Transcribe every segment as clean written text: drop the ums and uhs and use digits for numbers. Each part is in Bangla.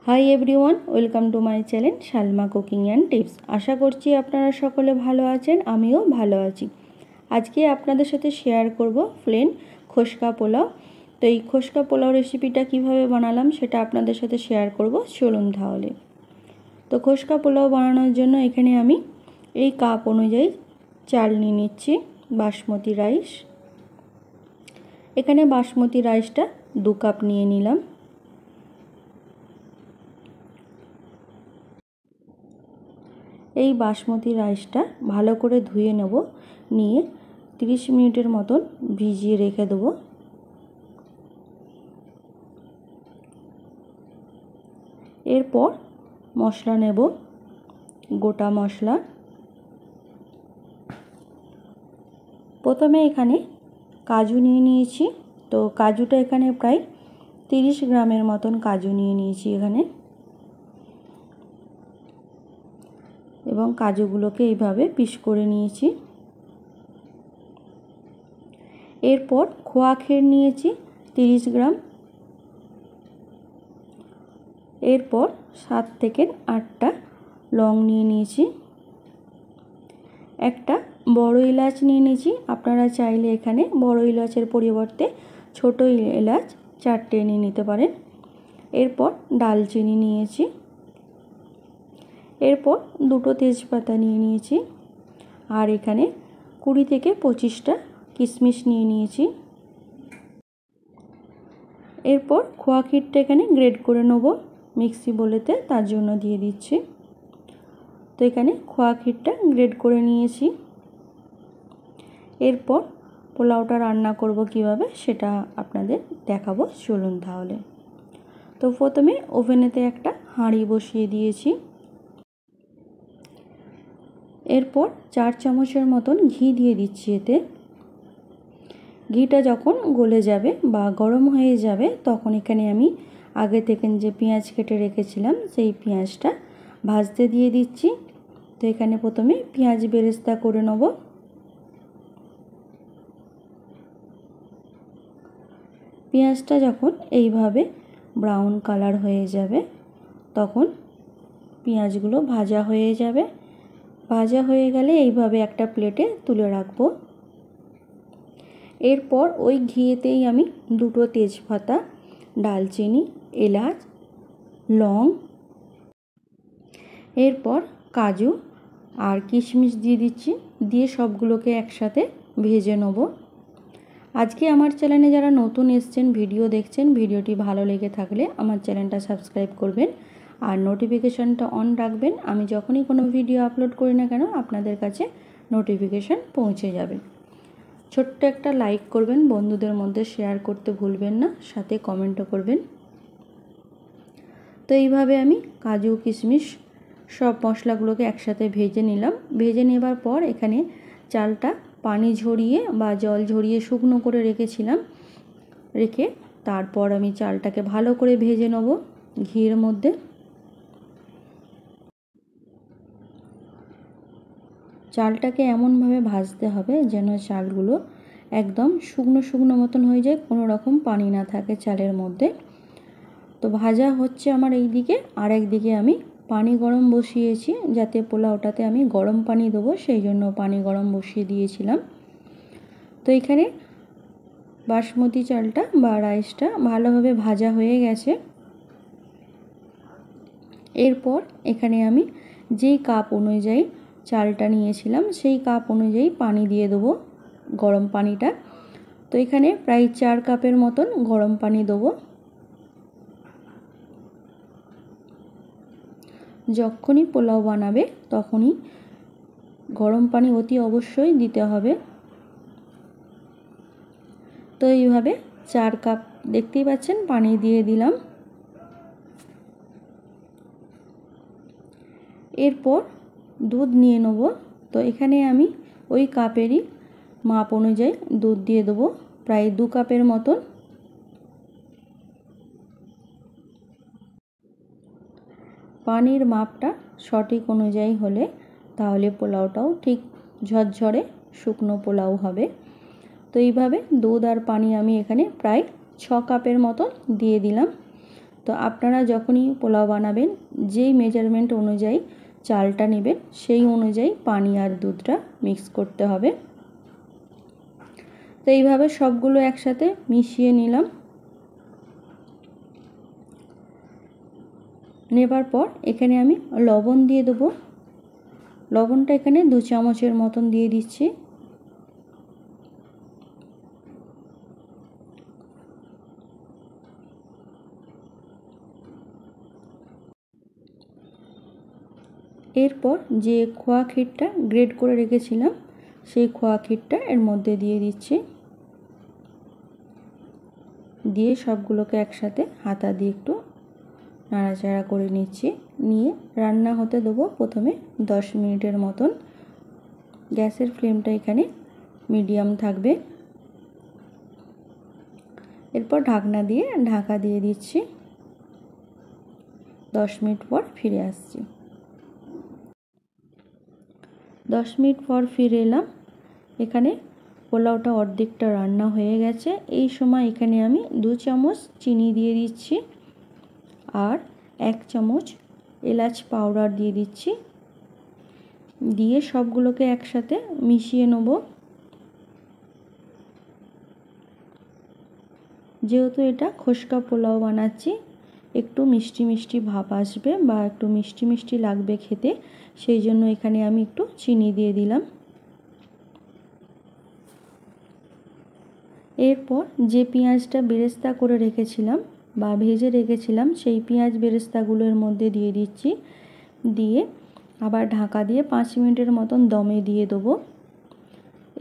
High everyone, welcome to my channel Shalma cooking and tips. আশা করছি আপনারা সকলে ভালো আছেন, আমিও ভালো আছি। আজকে আপনাদের সাথে শেয়ার করব প্লেন খোসকা পোলাও। তো এই খোসকা পোলাও রেসিপিটা কিভাবে বানালাম সেটা আপনাদের সাথে শেয়ার করব, চলুন তাহলে। তো খোসকা পোলাও বানানোর জন্য এখানে আমি এই কাপ অনুযায়ী চাল নিয়ে নিচ্ছি, বাসমতি রাইস। এখানে বাসমতি রাইসটা 2 কাপ নিয়ে নিলাম। এই বাসমতি রাইসটা ভালো করে ধুয়ে নেব, নিয়ে 30 মিনিটের মতন ভিজিয়ে রেখে দেবো। এরপর মশলা নেব, গোটা মশলা। প্রথমে এখানে কাজু নিয়ে নিয়েছি। তো কাজুটা এখানে প্রায় 30 গ্রামের মতন কাজু নিয়ে নিয়েছি এখানে, এবং কাজুগুলোকে এইভাবে পিস করে নিয়েছি। এরপর খোয়া ক্ষীর নিয়েছি 30 গ্রাম। এরপর 7 থেকে 8টা লং নিয়ে নিয়েছি। একটা বড় এলাচ নিয়ে নিয়েছি। আপনারা চাইলে এখানে বড় এলাচের পরিবর্তে ছোট এলাচ 4টে নিয়ে নিতে পারেন। এরপর ডালচিনি নিয়েছি। এরপর 2টো তেজপাতা নিয়ে নিয়েছি। আর এখানে 20 থেকে 25টা কিশমিশ নিয়ে নিয়েছি। এরপর খোয়া ক্ষীরটা এখানে গ্রেড করে নেব মিক্সি বোলেতে, তার জন্য দিয়ে দিচ্ছি। তো এখানে খোয়া ক্ষীরটা গ্রেড করে নিয়েছি। এরপর পোলাওটা রান্না করব কিভাবে সেটা আপনাদের দেখাবো, চলুন তাহলে। তো প্রথমে ওভেনেতে একটা হাঁড়ি বসিয়ে দিয়েছি। এরপর 4 চামচের মতন ঘি দিয়ে দিচ্ছি এতে। ঘিটা যখন গলে যাবে বা গরম হয়ে যাবে তখন এখানে আমি আগে থেকে যে পেঁয়াজ কেটে রেখেছিলাম সেই পেঁয়াজটা ভাজতে দিয়ে দিচ্ছি। তো এখানে প্রথমে পেঁয়াজ বেরেস্তা করে নেব। পেঁয়াজটা যখন এইভাবে ব্রাউন কালার হয়ে যাবে তখন পেঁয়াজগুলো ভাজা হয়ে যাবে। ভাজা হয়ে গেলে এইভাবে একটা প্লেটে তুলে রাখবো। এরপর ওই ঘিয়েতেই আমি 2টো তেজপাতা, ডালচিনি, এলাচ, লং, এরপর কাজু আর কিশমিশ দিয়ে দিচ্ছি। দিয়ে সবগুলোকে একসাথে ভেজে নেব। আজকে আমার চ্যানেলে যারা নতুন এসেছেন, ভিডিও দেখছেন, ভিডিওটি ভালো লেগে থাকলে আমার চ্যানেলটা সাবস্ক্রাইব করবেন আর নোটিফিকেশানটা অন রাখবেন। আমি যখনই কোনো ভিডিও আপলোড করি না কেন আপনাদের কাছে নোটিফিকেশান পৌঁছে যাবে। ছোট্ট একটা লাইক করবেন, বন্ধুদের মধ্যে শেয়ার করতে ভুলবেন না, সাথে কমেন্টও করবেন। তো এইভাবে আমি কাজু কিশমিশ সব মশলাগুলোকে একসাথে ভেজে নিলাম। ভেজে নেবার পর এখানে চালটা পানি ঝরিয়ে বা জল ঝরিয়ে শুকনো করে রেখেছিলাম। রেখে তারপর আমি চালটাকে ভালো করে ভেজে নেব ঘিয়ের মধ্যে। চালটাকে এমনভাবে ভাজতে হবে যেন চালগুলো একদম শুকনো শুকনো মতন হয়ে যায়, কোনো রকম পানি না থাকে চালের মধ্যে। তো ভাজা হচ্ছে আমার এই দিকে, আর একদিকে আমি পানি গরম বসিয়েছি, যাতে পোলাওটাতে আমি গরম পানি দেবো, সেই জন্য পানি গরম বসিয়ে দিয়েছিলাম। তো এখানে বাসমতি চালটা বা রাইসটা ভালোভাবে ভাজা হয়ে গেছে। এরপর এখানে আমি যেই কাপ অনুযায়ী চালটা নিয়েছিলাম সেই কাপ অনুযায়ী পানি দিয়ে দেবো, গরম পানিটা। তো এখানে প্রায় 4 কাপের মতন গরম পানি দেবো। যখনই পোলাও বানাবে তখনই গরম পানি অতি অবশ্যই দিতে হবে। তো এইভাবে 4 কাপ দেখতেই পাচ্ছেন পানি দিয়ে দিলাম। এরপর দুধ নিয়ে নেব। তো এখানে আমি ওই কাপেরই মাপ অনুযায়ী দুধ দিয়ে দেবো, প্রায় 2 কাপের মতন। পানির মাপটা সঠিক অনুযায়ী হলে তাহলে পোলাওটাও ঠিক ঝরঝরে শুকনো পোলাও হবে। তো এইভাবে দুধ আর পানি আমি এখানে প্রায় 6 কাপের মতন দিয়ে দিলাম। তো আপনারা যখনই পোলাও বানাবেন যেই মেজারমেন্ট অনুযায়ী চালটা নেবেন সেই অনুযায়ী পানি আর দুধটা মিক্স করতে হবে। তো এইভাবে সবগুলো একসাথে মিশিয়ে নিলাম। নেবার পর এখানে আমি লবণ দিয়ে দেবো। লবণটা এখানে 2 চামচের মতন দিয়ে দিচ্ছি। এরপর যে খোয়া ক্ষীরটা গ্রেট করে রেখেছিলাম সেই খোয়া ক্ষীরটা এর মধ্যে দিয়ে দিচ্ছি। দিয়ে সবগুলোকে একসাথে হাতা দিয়ে একটু নাড়াচাড়া করে নিচ্ছি। নিয়ে রান্না হতে দেবো প্রথমে 10 মিনিটের মতন। গ্যাসের ফ্লেমটা এখানে মিডিয়াম থাকবে। এরপর ঢাকনা দিয়ে ঢাকা দিয়ে দিচ্ছি। 10 মিনিট পর ফিরে আসছি। 10 মিনিট পর ফিরে এলাম। এখানে পোলাওটা অর্ধেকটা রান্না হয়ে গেছে। এই সময় এখানে আমি 2 চামচ চিনি দিয়ে দিচ্ছি আর 1 চামচ এলাচ পাউডার দিয়ে দিচ্ছি। দিয়ে সবগুলোকে একসাথে মিশিয়ে নেব। যেহেতু এটা খোসকা পোলাও বানাচ্ছি একটু মিষ্টি মিষ্টি ভাব আসবে বা একটু মিষ্টি মিষ্টি লাগবে খেতে, সেই জন্য এখানে আমি একটু চিনি দিয়ে দিলাম। এরপর যে পেঁয়াজটা বেরেস্তা করে রেখেছিলাম বা ভেজে রেখেছিলাম সেই পেঁয়াজ বেরেস্তাগুলোর মধ্যে দিয়ে দিচ্ছি। দিয়ে আবার ঢাকা দিয়ে 5 মিনিটের মতন দমে দিয়ে দেবো।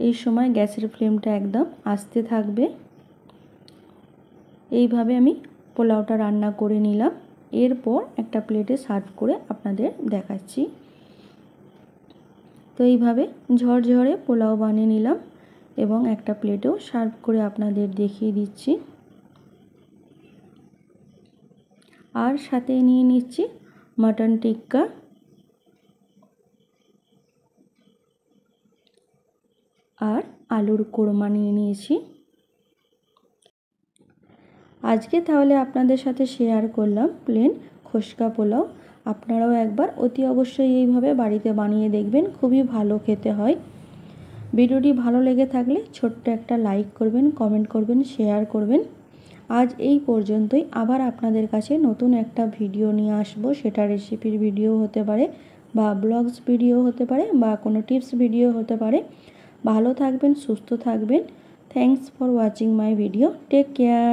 এই সময় গ্যাসের ফ্লেমটা একদম আস্তে থাকবে। এইভাবে আমি পোলাওটা রান্না করে নিলাম। এরপর একটা প্লেটে সার্ভ করে আপনাদের দেখাচ্ছি। তো এইভাবে ঝরঝরে পোলাও বানিয়ে নিলাম এবং একটা প্লেটেও সার্ভ করে আপনাদের দেখিয়ে দিচ্ছি। আর সাথে নিয়ে নিচ্ছি মাটন টিক্কা আর আলুর কোরমা নিয়ে নিয়েছি। আজকে তাহলে আপনাদের সাথে শেয়ার করলাম প্লেন খোসকা পোলাও। আপনারাও একবার অতি অবশ্যই এইভাবে বাড়িতে বানিয়ে দেখবেন, খুবই ভালো খেতে হয়। ভিডিওটি ভালো লেগে থাকলে ছোট্ট একটা লাইক করবেন, কমেন্ট করবেন, শেয়ার করবেন। আজ এই পর্যন্তই। আবার আপনাদের কাছে নতুন একটা ভিডিও নিয়ে আসবো। সেটা রেসিপির ভিডিও হতে পারে বা ব্লগস ভিডিও হতে পারে বা কোনো টিপস ভিডিও হতে পারে। ভালো থাকবেন, সুস্থ থাকবেন। Thanks for watching my video. Take care.